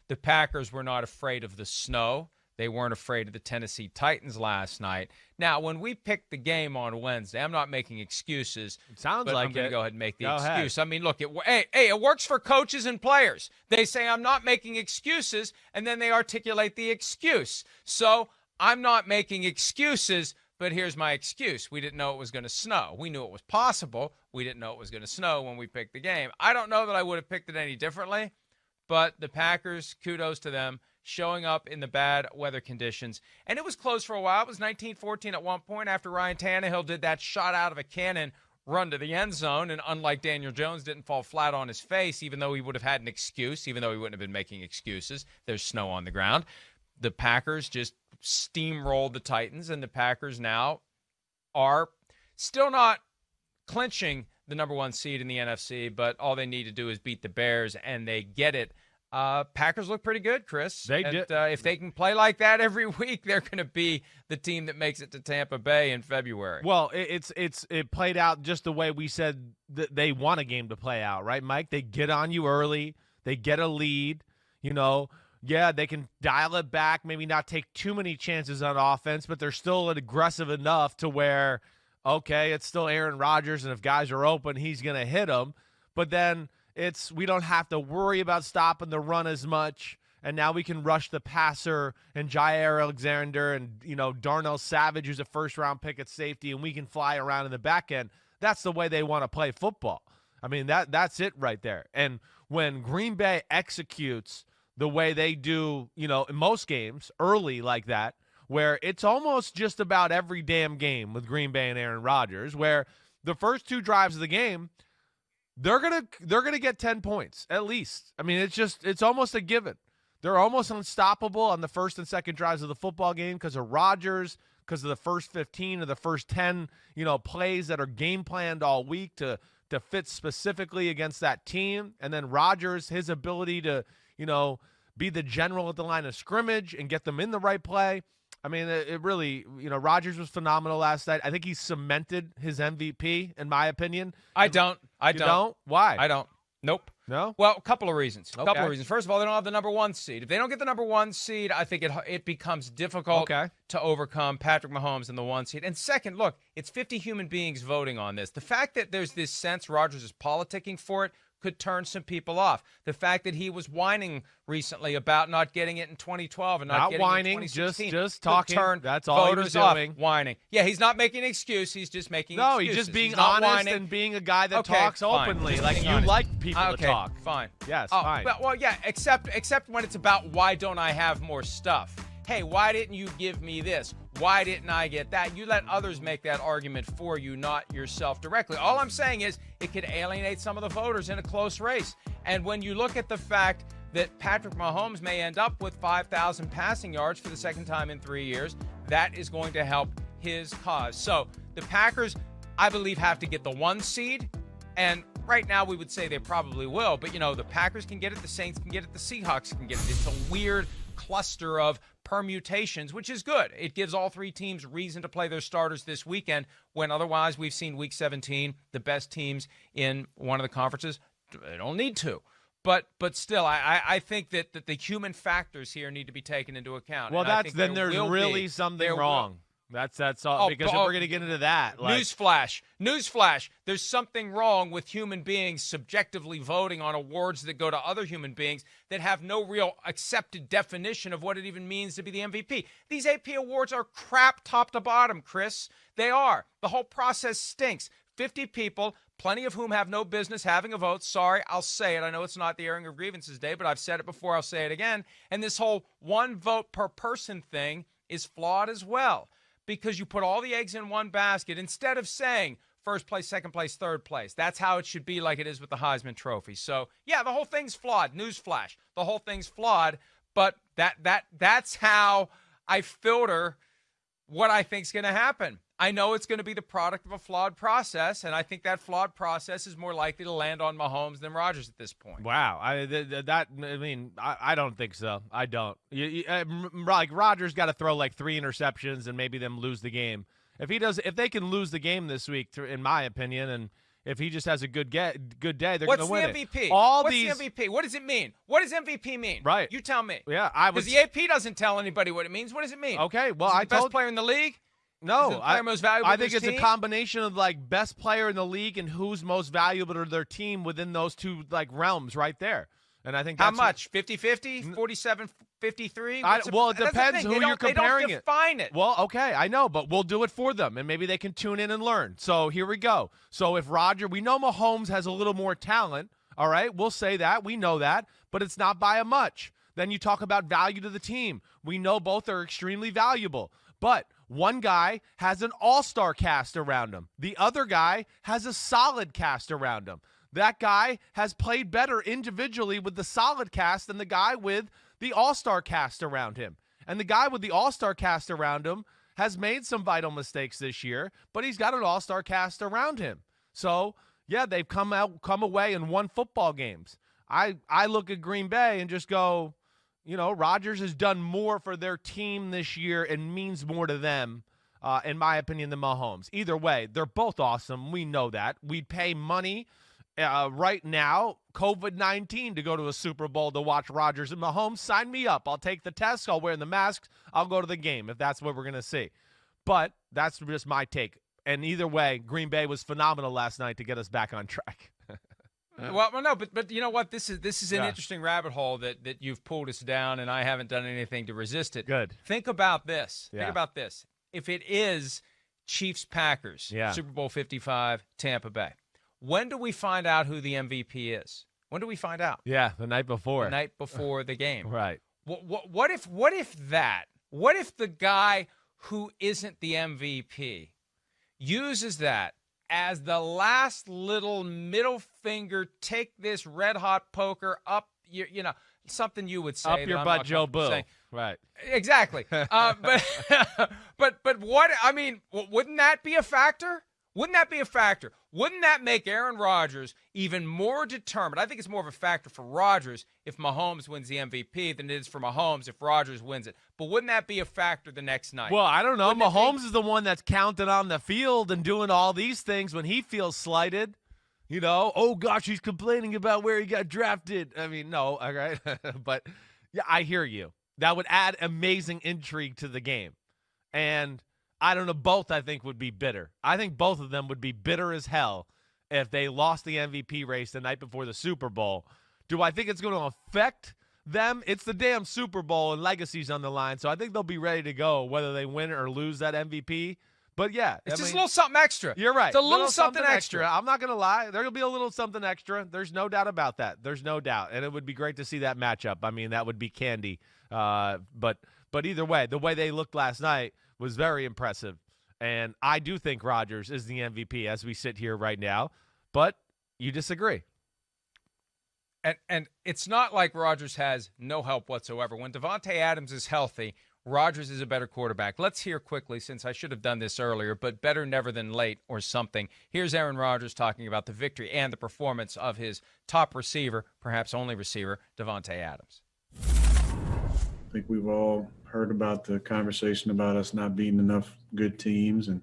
The Packers were not afraid of the snow. They weren't afraid of the Tennessee Titans last night. Now, when we picked the game on Wednesday, I'm not making excuses. It sounds but like I'm going to it. go ahead and make the Go excuse. ahead. I mean, look, it works for coaches and players. They say I'm not making excuses, and then they articulate the excuse. So I'm not making excuses, but here's my excuse. We didn't know it was going to snow. We knew it was possible. We didn't know it was going to snow when we picked the game. I don't know that I would have picked it any differently, but the Packers, kudos to them, showing up in the bad weather conditions. And it was close for a while. It was 19-14 at one point after Ryan Tannehill did that shot out of a cannon run to the end zone, and unlike Daniel Jones, didn't fall flat on his face, even though he would have had an excuse, even though he wouldn't have been making excuses. There's snow on the ground. The Packers just steamrolled the Titans, and the Packers now are still not clinching the number one seed in the NFC, but all they need to do is beat the Bears, and they get it. Packers look pretty good, Chris. If they can play like that every week, they're going to be the team that makes it to Tampa Bay in February. Well, it played out just the way we said that they want a game to play out, right, Mike? They get on you early. They get a lead. Yeah, they can dial it back, maybe not take too many chances on offense, but they're still aggressive enough to where, okay, it's still Aaron Rodgers, and if guys are open, he's going to hit them. But then we don't have to worry about stopping the run as much, and now we can rush the passer and Jair Alexander and, Darnell Savage, who's a first-round pick at safety, and we can fly around in the back end. That's the way they want to play football. I mean, that's it right there. And when Green Bay executes the way they do, in most games, early like that, where it's almost just about every damn game with Green Bay and Aaron Rodgers, where the first two drives of the game, they're gonna get 10 points at least. I mean, it's almost a given. They're almost unstoppable on the first and second drives of the football game because of Rodgers, because of the first 15 or the first 10, plays that are game planned all week to fit specifically against that team. And then Rodgers, his ability to, be the general at the line of scrimmage and get them in the right play. I mean, it really, Rodgers was phenomenal last night. I think he cemented his MVP, in my opinion. I don't. Why? I don't. Nope. No? Well, a couple of reasons. Okay. First of all, they don't have the number one seed. If they don't get the number one seed, I think it becomes difficult to overcome Patrick Mahomes and the one seed. And second, look, it's 50 human beings voting on this. The fact that there's this sense Rodgers is politicking for it could turn some people off. The fact that he was whining recently about not getting it in 2012 and not getting whining, it in 2016 just talking. Turn that's all he was doing. Whining. Yeah, he's not making an excuse. He's just making excuses. He's just being honest whining. And being a guy that talks fine. openly. Just like you honest. like people to talk. Fine. Yes, fine. Well, yeah, except when it's about why don't I have more stuff? Hey, why didn't you give me this? Why didn't I get that? You let others make that argument for you, not yourself directly. All I'm saying is it could alienate some of the voters in a close race. And when you look at the fact that Patrick Mahomes may end up with 5,000 passing yards for the second time in 3 years, that is going to help his cause. So the Packers, I believe, have to get the one seed. And right now we would say they probably will. But, the Packers can get it, the Saints can get it, the Seahawks can get it. It's a weird cluster of permutations, which is good. It gives all three teams reason to play their starters this weekend when otherwise we've seen Week 17, the best teams in one of the conferences, they don't need to. But still, I think that the human factors here need to be taken into account. Well, then there's really something wrong. That's all, because if we're going to get into that. Newsflash. There's something wrong with human beings subjectively voting on awards that go to other human beings that have no real accepted definition of what it even means to be the MVP. These AP awards are crap top to bottom, Chris. They are. The whole process stinks. 50 people, plenty of whom have no business having a vote. Sorry, I'll say it. I know it's not the airing of grievances day, but I've said it before. I'll say it again. And this whole one vote per person thing is flawed as well, because you put all the eggs in one basket instead of saying first place, second place, third place. That's how it should be, like it is with the Heisman Trophy. So, yeah, the whole thing's flawed. Newsflash. The whole thing's flawed, but that's how I filter what I think's going to happen. I know it's going to be the product of a flawed process, and I think that flawed process is more likely to land on Mahomes than Rodgers at this point. Wow, I don't think so. I don't. Like Rodgers got to throw like 3 interceptions and maybe them lose the game. If they can lose the game this week, in my opinion, and If he just has a good day, they're going to win What's the MVP? it. What's the MVP? What does it mean? What does MVP mean? Right. You tell me. Yeah, because the AP doesn't tell anybody what it means. What does it mean? Okay, well, Is it the best player in the league? No, Is it the player most valuable I to think his it's team? a combination of like best player in the league and who's most valuable to their team within those two like realms right there. And I think How that's much? 50-50? 47-53? Well, it depends who you're comparing They don't define it. Well, okay, I know, but we'll do it for them, and maybe they can tune in and learn. So here we go. So if we know Mahomes has a little more talent, all right, we'll say that. We know that, but it's not by a much. Then you talk about value to the team. We know both are extremely valuable, but one guy has an all-star cast around him. The other guy has a solid cast around him. That guy has played better individually with the solid cast than the guy with the all-star cast around him. And the guy with the all-star cast around him has made some vital mistakes this year, but he's got an all-star cast around him. So, yeah, they've come away and won football games. I look at Green Bay and just go, Rodgers has done more for their team this year and means more to them, in my opinion, than Mahomes. Either way, they're both awesome. We know that. We'd pay money right now, COVID-19, to go to a Super Bowl to watch Rodgers and Mahomes. Sign me up. I'll take the test. I'll wear the masks. I'll go to the game if that's what we're going to see. But that's just my take. And either way, Green Bay was phenomenal last night to get us back on track. Well, no, but you know what? This is an interesting rabbit hole that you've pulled us down, and I haven't done anything to resist it. Good. Think about this. Yeah. Think about this. If it is Chiefs-Packers, Super Bowl 55, Tampa Bay, when do we find out who the MVP is? When do we find out? Yeah, the night before. The night before the game. Right. What if the guy who isn't the MVP uses that as the last little middle finger, take this red hot poker up something you would say up your butt, Joe Boo. Right. Exactly. But what, I mean, wouldn't that be a factor? Wouldn't that be a factor? Wouldn't that make Aaron Rodgers even more determined? I think it's more of a factor for Rodgers if Mahomes wins the MVP than it is for Mahomes if Rodgers wins it. But wouldn't that be a factor the next night? Well, I don't know. Mahomes is the one that's counting on the field and doing all these things when he feels slighted. Oh, gosh, he's complaining about where he got drafted. I mean, no, all right. But, yeah, I hear you. That would add amazing intrigue to the game. And I don't know, both I think would be bitter. I think both of them would be bitter as hell if they lost the MVP race the night before the Super Bowl. Do I think it's going to affect them? It's the damn Super Bowl and legacy's on the line, so I think they'll be ready to go whether they win or lose that MVP. But, yeah. It's just a little something extra. You're right. It's a little something extra. I'm not going to lie. There'll be a little something extra. There's no doubt about that. There's no doubt. And it would be great to see that matchup. I mean, that would be candy. But either way, the way they looked last night was very impressive. And I do think Rodgers is the MVP as we sit here right now. But you disagree. And it's not like Rodgers has no help whatsoever. When Davante Adams is healthy, Rodgers is a better quarterback. Let's hear quickly, since I should have done this earlier, but better never than late or something. Here's Aaron Rodgers talking about the victory and the performance of his top receiver, perhaps only receiver, Davante Adams. I think we've all heard about the conversation about us not beating enough good teams and,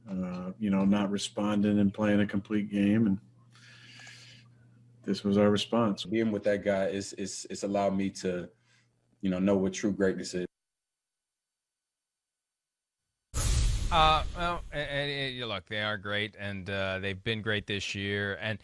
not responding and playing a complete game. And this was our response. Being with that guy it's allowed me to, know what true greatness is. Look, they are great, and they've been great this year. And,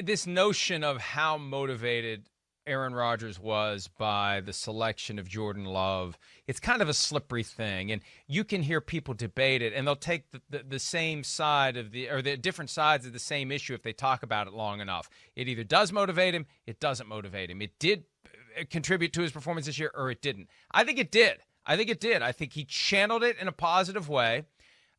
this notion of how motivated Aaron Rodgers was by the selection of Jordan Love, it's kind of a slippery thing. And you can hear people debate it, and they'll take the same side of the different sides of the same issue if they talk about it long enough. It either does motivate him, it doesn't motivate him. It did contribute to his performance this year, or it didn't. I think it did. I think he channeled it in a positive way.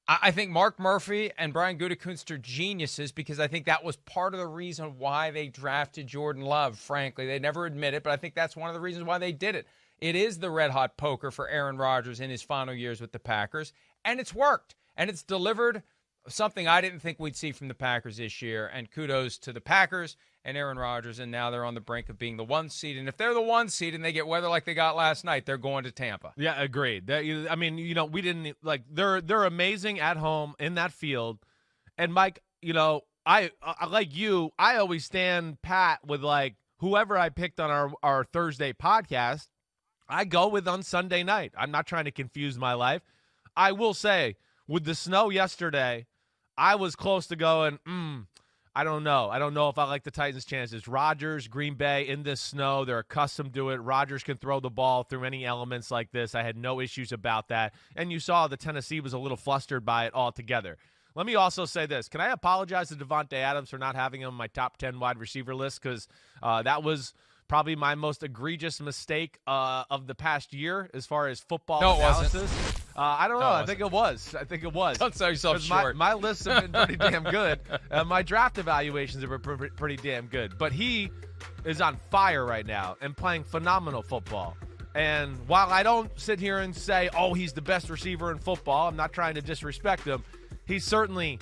I think Mark Murphy and Brian Gutekunst are geniuses because I think that was part of the reason why they drafted Jordan Love, frankly. They never admit it, but I think that's one of the reasons why they did it. It is the red-hot poker for Aaron Rodgers in his final years with the Packers, and it's worked. And it's delivered something I didn't think we'd see from the Packers this year, and kudos to the Packers and Aaron Rodgers, and now they're on the brink of being the 1 seed. And if they're the 1 seed and they get weather like they got last night, they're going to Tampa. Yeah, agreed. We didn't they're amazing at home in that field. And Mike, I like you, I always stand pat with like whoever I picked on our Thursday podcast, I go with on Sunday night. I'm not trying to confuse my life. I will say, with the snow yesterday, I was close to going, I don't know. I don't know if I like the Titans' chances. Rodgers, Green Bay, in this snow, they're accustomed to it. Rodgers can throw the ball through any elements like this. I had no issues about that. And you saw the Tennessee was a little flustered by it altogether. Let me also say this. Can I apologize to Devontae Adams for not having him on my top 10 wide receiver list? Because that was probably my most egregious mistake of the past year as far as football analysis. I don't know. I think it was. Don't sell yourself short. My lists have been pretty damn good. My draft evaluations have been pretty damn good. But he is on fire right now and playing phenomenal football. And while I don't sit here and say, oh, he's the best receiver in football, I'm not trying to disrespect him. He's certainly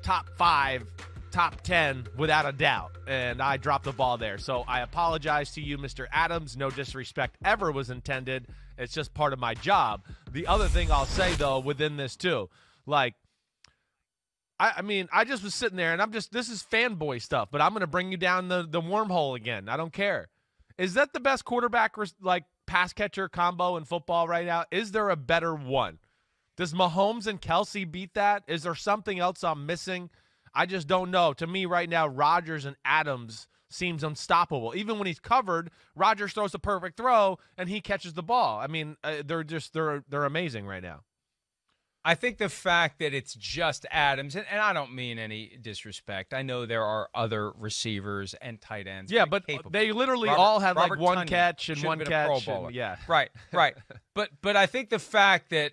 top 5, top 10 without a doubt. And I dropped the ball there. So I apologize to you, Mr. Adams. No disrespect ever was intended. It's just part of my job. The other thing I'll say, though, within this, too, like, I mean, I just was sitting there, and this is fanboy stuff, but I'm going to bring you down the wormhole again. I don't care. Is that the best quarterback, like, pass catcher combo in football right now? Is there a better one? Does Mahomes and Kelsey beat that? Is there something else I'm missing? I just don't know. To me right now, Rodgers and Adams seems unstoppable. Even when he's covered, Rodgers throws a perfect throw and he catches the ball. I mean, they're amazing right now. I think the fact that it's just Adams, and I don't mean any disrespect. I know there are other receivers and tight ends. Yeah, but capable. they literally all had like one Tonyan catch and one catch. Yeah, right. But I think the fact that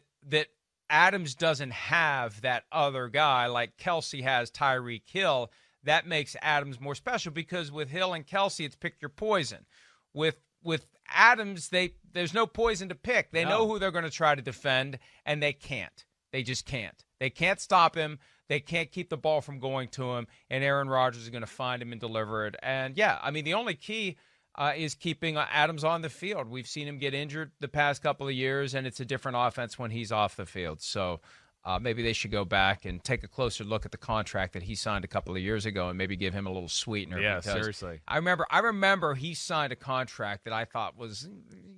Adams doesn't have that other guy like Kelsey has Tyreek Hill, that makes Adams more special, because with Hill and Kelsey, it's pick your poison. With Adams, there's no poison to pick. They know who they're going to try to defend, and they can't. They just can't. They can't stop him. They can't keep the ball from going to him, and Aaron Rodgers is going to find him and deliver it. And, yeah, I mean, the only key is keeping Adams on the field. We've seen him get injured the past couple of years, and it's a different offense when he's off the field. So maybe they should go back and take a closer look at the contract that he signed a couple of years ago and maybe give him a little sweetener. Yeah, seriously. I remember he signed a contract that I thought was,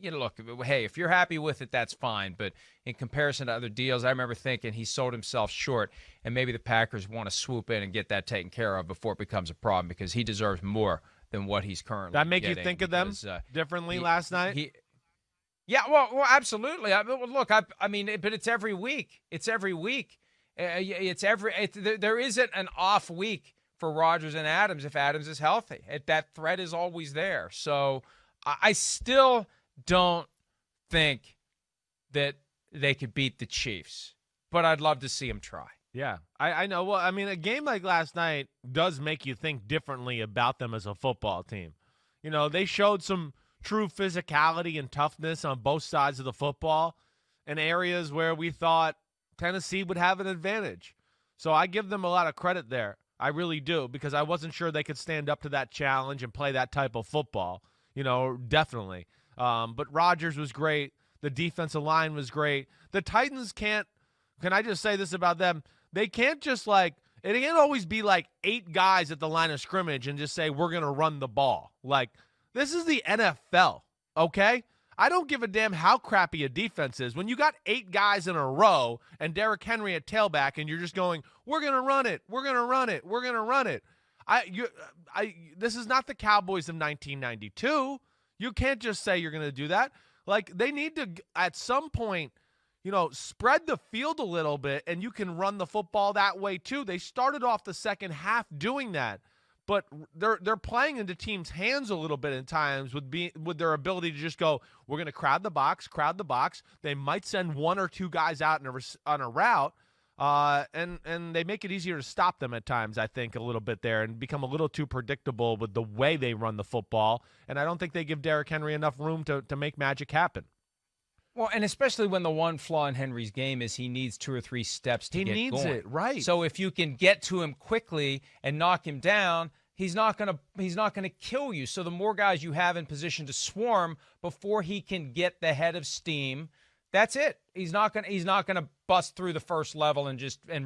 look, hey, if you're happy with it, that's fine. But in comparison to other deals, I remember thinking he sold himself short, and maybe the Packers want to swoop in and get that taken care of before it becomes a problem, because he deserves more than what he's currently getting. That make you think of them differently last night? Yeah, well, absolutely. Look, I mean, but it's every week. It's every week. There isn't an off week for Rodgers and Adams if Adams is healthy. That threat is always there. So I still don't think that they could beat the Chiefs, but I'd love to see them try. Yeah, I know. Well, I mean, a game like last night does make you think differently about them as a football team. They showed some true physicality and toughness on both sides of the football in areas where we thought Tennessee would have an advantage. So I give them a lot of credit there. I really do, because I wasn't sure they could stand up to that challenge and play that type of football, definitely. But Rodgers was great. The defensive line was great. The Titans can I just say this about them? They can't just it can't always be like 8 guys at the line of scrimmage and just say, we're going to run the ball. This is the NFL, okay? I don't give a damn how crappy a defense is. When you got 8 guys in a row and Derrick Henry at tailback and you're just going, we're going to run it, we're going to run it, we're going to run it. This is not the Cowboys of 1992. You can't just say you're going to do that. They need to, at some point, spread the field a little bit, and you can run the football that way too. They started off the second half doing that, but they're playing into teams' hands a little bit at times with their ability to just go, we're going to crowd the box. They might send 1 or 2 guys out on a route, and they make it easier to stop them at times, I think, a little bit there, and become a little too predictable with the way they run the football. And I don't think they give Derrick Henry enough room to make magic happen. Well, and especially when the one flaw in Henry's game is he needs 2 or 3 steps to get going. He needs it, right. So if you can get to him quickly and knock him down, he's not going to kill you. So the more guys you have in position to swarm before he can get the head of steam, that's it. He's not going to bust through the first level and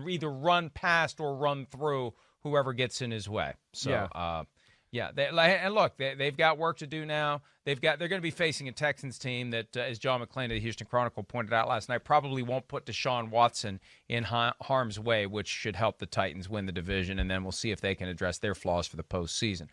either run past or run through whoever gets in his way. So, Yeah. yeah, and look, they've got work to do now. They're going to be facing a Texans team that, as John McClain of the Houston Chronicle pointed out last night, probably won't put Deshaun Watson in harm's way, which should help the Titans win the division, and then we'll see if they can address their flaws for the postseason.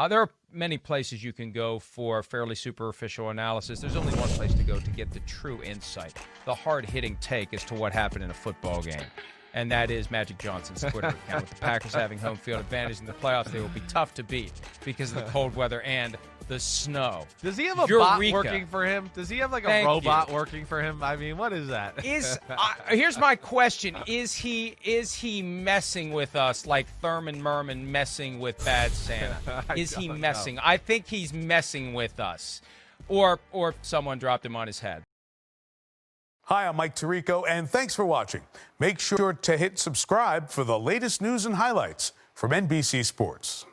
There are many places you can go for fairly superficial analysis. There's only one place to go to get the true insight, the hard-hitting take as to what happened in a football game. And that is Magic Johnson's Twitter account. With the Packers having home field advantage in the playoffs, they will be tough to beat because of the cold weather and the snow. Does he have a bot working for him? Does he have like a robot working for him? I mean, what is that? Here's my question: Is he messing with us like Thurman Merman messing with Bad Santa? Is he messing? I think he's messing with us, or someone dropped him on his head. Hi, I'm Mike Tirico, and thanks for watching. Make sure to hit subscribe for the latest news and highlights from NBC Sports.